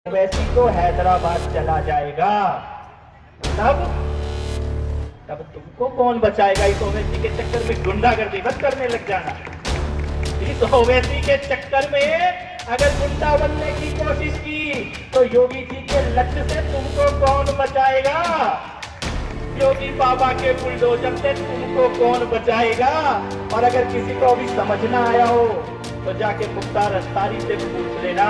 वैसी तो हैदराबाद चला जाएगा। तब तब तुमको कौन बचाएगा? इस ओवैसी के चक्कर में गुंडागर्दी मत करने लग जाना। इस ओवैसी के चक्कर में अगर गुंडा बनने की कोशिश की तो योगी जी के लक्ष्य से तुमको कौन बचाएगा? योगी बाबा के बुलडोजर से तुमको कौन बचाएगा? और अगर किसी को अभी समझ ना आया हो तो जाके मुख्तार अंसारी से पूछ लेना,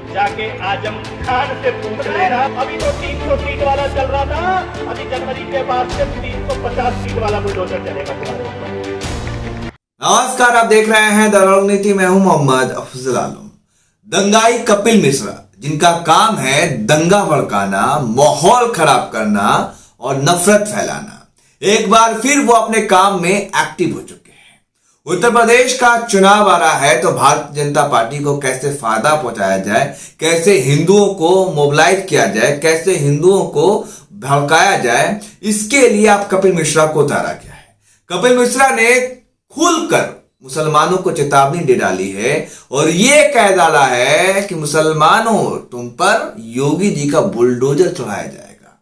जाके आजम खान से पूछ लेना। अभी तो 300 सीट वाला चल रहा था, अभी जनवरी के बाद से 350 सीट वाला बुलडोजर चलेगा। नमस्कार, आप देख रहे हैं द रणनीति। मैं हूं मोहम्मद अफजल आलम। दंगाई कपिल मिश्रा, जिनका काम है दंगा भड़काना, माहौल खराब करना और नफरत फैलाना, एक बार फिर वो अपने काम में एक्टिव हो चुके हैं। उत्तर प्रदेश का चुनाव आ रहा है तो भारतीय जनता पार्टी को कैसे फायदा पहुंचाया जाए, कैसे हिंदुओं को मोबिलाइज किया जाए, कैसे हिंदुओं को भड़काया जाए, इसके लिए आप कपिल मिश्रा को उतारा गया है। कपिल मिश्रा ने खुलकर मुसलमानों को चेतावनी दे डाली है और यह कह डाला है कि मुसलमानों, तुम पर योगी जी का बुलडोजर चढ़ाया जाएगा।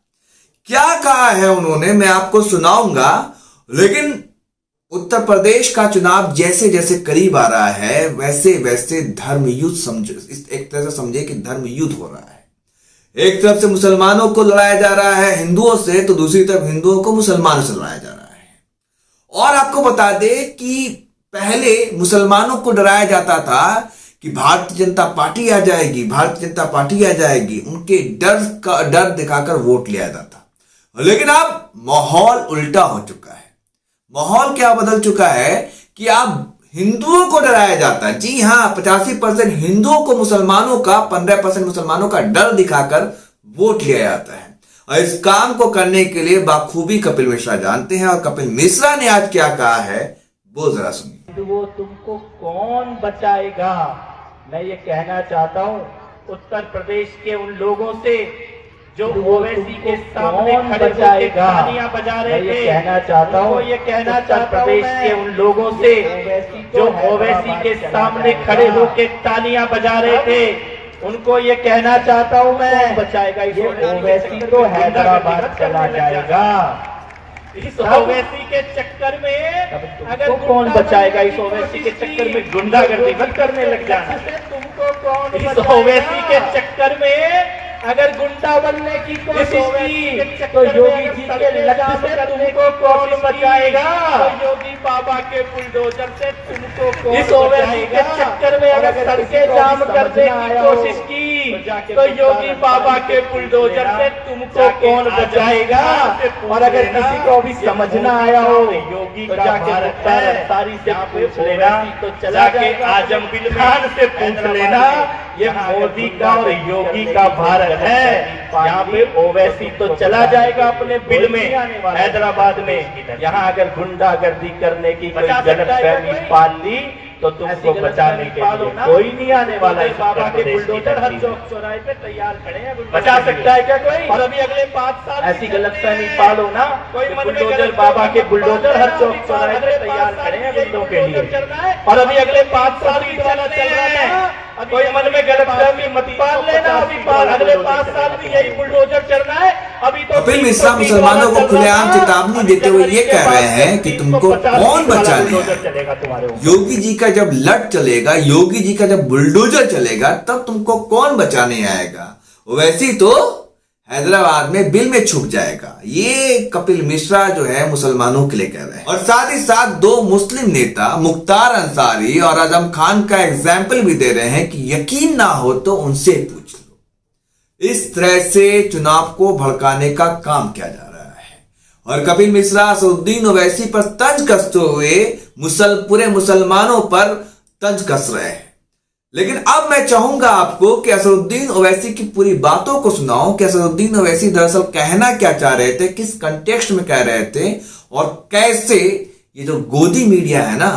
क्या कहा है उन्होंने मैं आपको सुनाऊंगा, लेकिन उत्तर प्रदेश का चुनाव जैसे जैसे करीब आ रहा है वैसे वैसे धर्म युद्ध समझो, एक तरह से समझे कि धर्म युद्ध हो रहा है। एक तरफ से मुसलमानों को लड़ाया जा रहा है हिंदुओं से, तो दूसरी तरफ हिंदुओं को मुसलमानों से लड़ाया जा रहा है। और आपको बता दे कि पहले मुसलमानों को डराया जाता था कि भारतीय जनता पार्टी आ जाएगी, भारतीय जनता पार्टी आ जाएगी, उनके डर दिखाकर वोट लिया जाता। लेकिन अब माहौल उल्टा हो चुका है। माहौल क्या बदल चुका है कि अब हिंदुओं को डराया जाता है। जी हां, 85% हिंदुओं को मुसलमानों का, 15% मुसलमानों का डर दिखाकर वोट लिया जाता है। और इस काम को करने के लिए बाखूबी कपिल मिश्रा जानते हैं। और कपिल मिश्रा ने आज क्या कहा है वो जरा सुनिए। वो तुमको कौन बचाएगा? मैं ये कहना चाहता हूँ उत्तर प्रदेश के उन लोगों से जो ओवैसी के सामने खड़े होकर तालियां बजा रहे थे। कहना चाहता हूँ, ये कहना चाहता प्रदेश के उन लोगों से जो ओवैसी के सामने खड़े होकर तालियां बजा रहे थे, उनको ये कहना चाहता हूँ मैं, बचाएगा ये ओवैसी तो हैदराबाद चला जाएगा। इस ओवैसी के चक्कर में अगर कौन बचाएगा? इस ओवैसी के चक्कर में गुंडागर्दी मत करने लग जाना। तुमको कौन? इस ओवैसी के चक्कर में अगर गुंडा बनने की कोशिश की तो योगी जी के लक्ष्य से तुमको कौन बचाएगा? योगी बाबा के बुलडोजर से तुमको कौन? इस ओवैसी के चक्कर में अगर सड़कें जाम करने की कोशिश की तो योगी बाबा के बुलडोजर से तुमको कौन बचाएगा? और अगर किसी को अभी समझ ना आया हो योगी तो जाके मुख्तार अंसारी से पूछ लेना, तो चला के आजम खान से पूछ लेना। ये मोदी का और योगी का भारत है। यहाँ पे ओवैसी तो चला जाएगा अपने बिल में हैदराबाद में। यहाँ अगर गुंडागर्दी करने की कोई गलतफहमी पाल ली तो तुमको बचाने के लिए कोई नहीं आने वाला। बाबा के बुलडोजर हर चौक चौराहे पे तैयार खड़े हैं। बचा सकता है क्या कोई? और अभी अगले 5 साल ऐसी गलतफहमी पालो ना, कोई बुलडोजर, बाबा के बुलडोजर हर चौक चौराहे पे तैयार खड़े हैं गुंडों के लिए। और अभी अगले 5 साल भी चल रहा है। कोई मन में गलतफहमी मत पाल लेना, अभी अगले 5 साल भी यही बुलडोजर चलना है। अभी तो कपिल मिश्रा मुसलमानों को खुलेआम चेतावनी देते हुए ये कह रहे हैं कि तुमको कौन बचाएगा? योगी जी का जब लट चलेगा, योगी जी का जब बुलडोजर चलेगा, तब तुमको कौन बचाने आएगा? वैसे तो हैदराबाद में बिल में छुप जाएगा। ये कपिल मिश्रा जो है मुसलमानों के लिए कह रहे हैं। और साथ ही साथ 2 मुस्लिम नेता मुख्तार अंसारी और आजम खान का एग्जाम्पल भी दे रहे हैं कि यकीन ना हो तो उनसे पूछ लो। इस तरह से चुनाव को भड़काने का काम किया जा रहा है। और कपिल मिश्रा असदुद्दीन ओवैसी पर तंज कसते हुए पूरे मुसलमानों पर तंज कस रहे हैं। लेकिन अब मैं चाहूंगा आपको कि असदुद्दीन ओवैसी की पूरी बातों को सुनाऊं कि असदुद्दीन ओवैसी दरअसल कहना क्या चाह रहे थे, किस कंटेक्स्ट में कह रहे थे, और कैसे ये जो गोदी मीडिया है ना,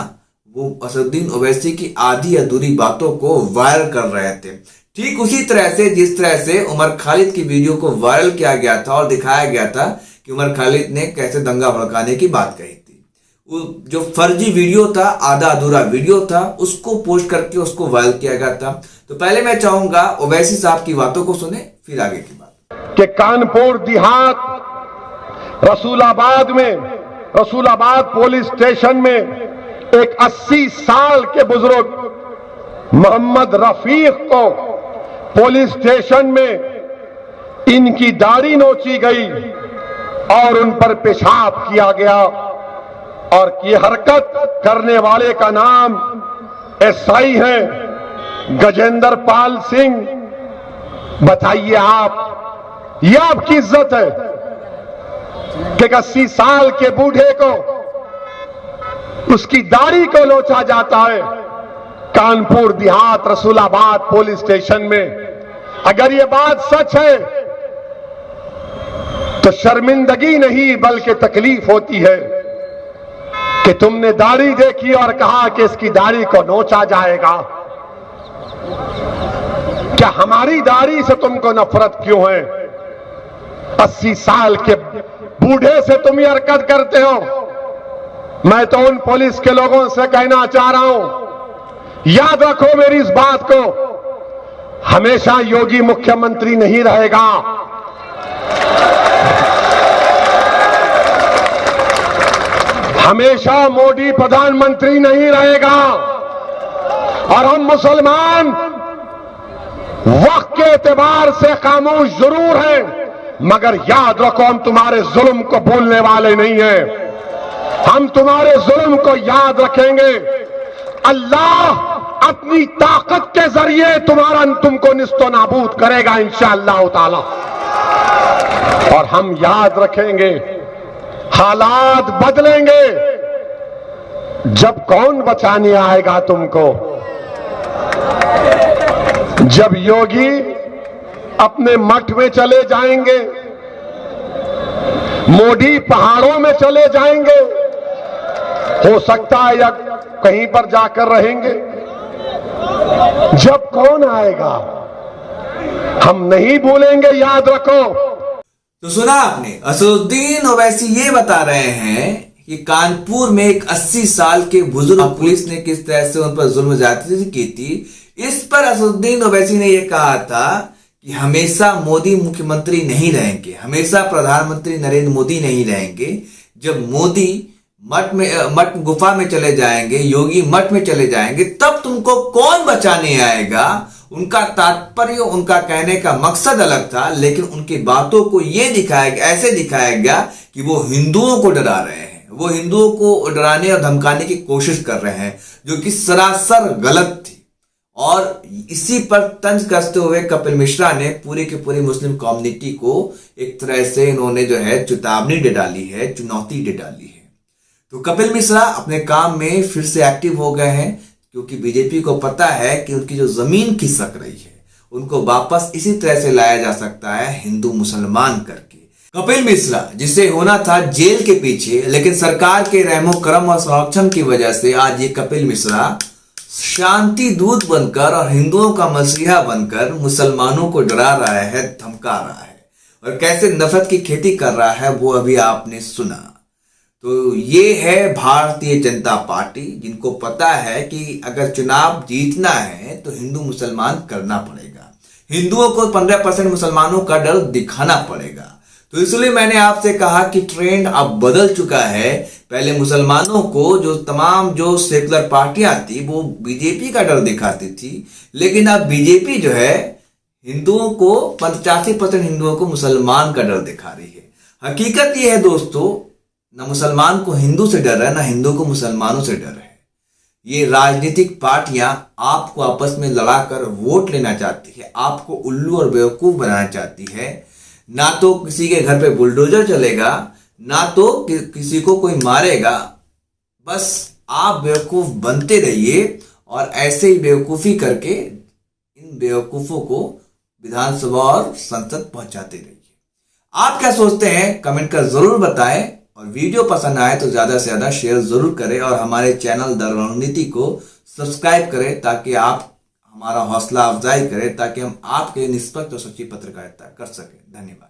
वो असदुद्दीन ओवैसी की आधी अधूरी बातों को वायरल कर रहे थे। ठीक उसी तरह से जिस तरह से उमर खालिद की वीडियो को वायरल किया गया था और दिखाया गया था कि उमर खालिद ने कैसे दंगा भड़काने की बात कही थी। जो फर्जी वीडियो था, आधा अधूरा वीडियो था, उसको पोस्ट करके उसको वायरल किया गया था। तो पहले मैं चाहूंगा ओवैसी साहब की बातों को सुने, फिर आगे की बात। कि कानपुर देहात रसूलाबाद पुलिस स्टेशन में एक 80 साल के बुजुर्ग मोहम्मद रफीक को पुलिस स्टेशन में इनकी दाढ़ी नोची गई और उन पर पेशाब किया गया, और ये हरकत करने वाले का नाम एसआई है गजेंद्र पाल सिंह। बताइए आप, ये आपकी इज्जत है कि 80 साल के बूढ़े को उसकी दाढ़ी को नोचा जाता है कानपुर देहात रसूलाबाद पुलिस स्टेशन में? अगर ये बात सच है तो शर्मिंदगी नहीं बल्कि तकलीफ होती है कि तुमने दाढ़ी देखी और कहा कि इसकी दाढ़ी को नोचा जाएगा। क्या हमारी दाढ़ी से तुमको नफरत क्यों है? 80 साल के बूढ़े से तुम ये हरकत करते हो। मैं तो उन पुलिस के लोगों से कहना चाह रहा हूं, याद रखो मेरी इस बात को, हमेशा योगी मुख्यमंत्री नहीं रहेगा। हमेशा मोदी प्रधानमंत्री नहीं रहेगा। और हम मुसलमान वक्त के एतबार से खामोश जरूर हैं, मगर याद रखो हम तुम्हारे जुल्म को भूलने वाले नहीं हैं। हम तुम्हारे जुल्म को याद रखेंगे। अल्लाह अपनी ताकत के जरिए तुमको निस्तो नाबूद करेगा इंशाअल्लाह ताला। और हम याद रखेंगे, हालात बदलेंगे। जब कौन बचाने आएगा तुमको? जब योगी अपने मठ में चले जाएंगे, मोदी पहाड़ों में चले जाएंगे, हो सकता है या कहीं पर जाकर रहेंगे। जब कौन आएगा हम नहीं भूलेंगे, याद रखो। तो सुना आपने, असदुद्दीन ओवैसी ये बता रहे हैं कि कानपुर में एक 80 साल के बुजुर्ग पुलिस ने किस तरह से उन पर जुल्म ज्यादती की थी। इस पर असदुद्दीन ओवैसी ने यह कहा था कि हमेशा मोदी मुख्यमंत्री नहीं रहेंगे, हमेशा प्रधानमंत्री नरेंद्र मोदी नहीं रहेंगे। जब मोदी मठ गुफा में चले जाएंगे, योगी मठ में चले जाएंगे, तब तुमको कौन बचाने आएगा। उनका तात्पर्य, उनका कहने का मकसद अलग था, लेकिन उनकी बातों को ऐसे दिखाया गया कि वो हिंदुओं को डरा रहे हैं, वो हिंदुओं को डराने और धमकाने की कोशिश कर रहे हैं, जो कि सरासर गलत थी। और इसी पर तंज कसते हुए कपिल मिश्रा ने पूरी की पूरी मुस्लिम कम्युनिटी को एक तरह से इन्होंने जो है चेतावनी दे डाली है, चुनौती दे डाली है। तो कपिल मिश्रा अपने काम में फिर से एक्टिव हो गए हैं, क्योंकि बीजेपी को पता है कि उनकी जो जमीन खिसक रही है उनको वापस इसी तरह से लाया जा सकता है, हिंदू मुसलमान करके। कपिल मिश्रा जिसे होना था जेल के पीछे, लेकिन सरकार के रहमो करम और संरक्षण की वजह से आज ये कपिल मिश्रा शांति दूत बनकर और हिंदुओं का मसीहा बनकर मुसलमानों को डरा रहा है, धमका रहा है, और कैसे नफरत की खेती कर रहा है वो अभी आपने सुना। तो ये है भारतीय जनता पार्टी, जिनको पता है कि अगर चुनाव जीतना है तो हिंदू मुसलमान करना पड़ेगा, हिंदुओं को 15% मुसलमानों का डर दिखाना पड़ेगा। तो इसलिए मैंने आपसे कहा कि ट्रेंड अब बदल चुका है। पहले मुसलमानों को जो सेकुलर पार्टियां थी वो बीजेपी का डर दिखाती थी, लेकिन अब बीजेपी जो है हिंदुओं को 85% हिंदुओं को मुसलमान का डर दिखा रही है। हकीकत ये है दोस्तों, ना मुसलमान को हिंदू से डर है, ना हिंदू को मुसलमानों से डर है। ये राजनीतिक पार्टियां आपको आपस में लड़ाकर वोट लेना चाहती है, आपको उल्लू और बेवकूफ बनाना चाहती है। ना तो किसी के घर पे बुलडोजर चलेगा, ना तो किसी को कोई मारेगा। बस आप बेवकूफ बनते रहिए और ऐसे ही बेवकूफी करके इन बेवकूफों को विधानसभा और संसद पहुंचाते रहिए। आप क्या सोचते हैं कमेंट कर जरूर बताएं, और वीडियो पसंद आए तो ज्यादा से ज्यादा शेयर जरूर करें, और हमारे चैनल द रणनीति को सब्सक्राइब करें ताकि आप हमारा हौसला अफजाई करें, ताकि हम आपके निष्पक्ष और सच्ची पत्रकारिता कर सकें। धन्यवाद।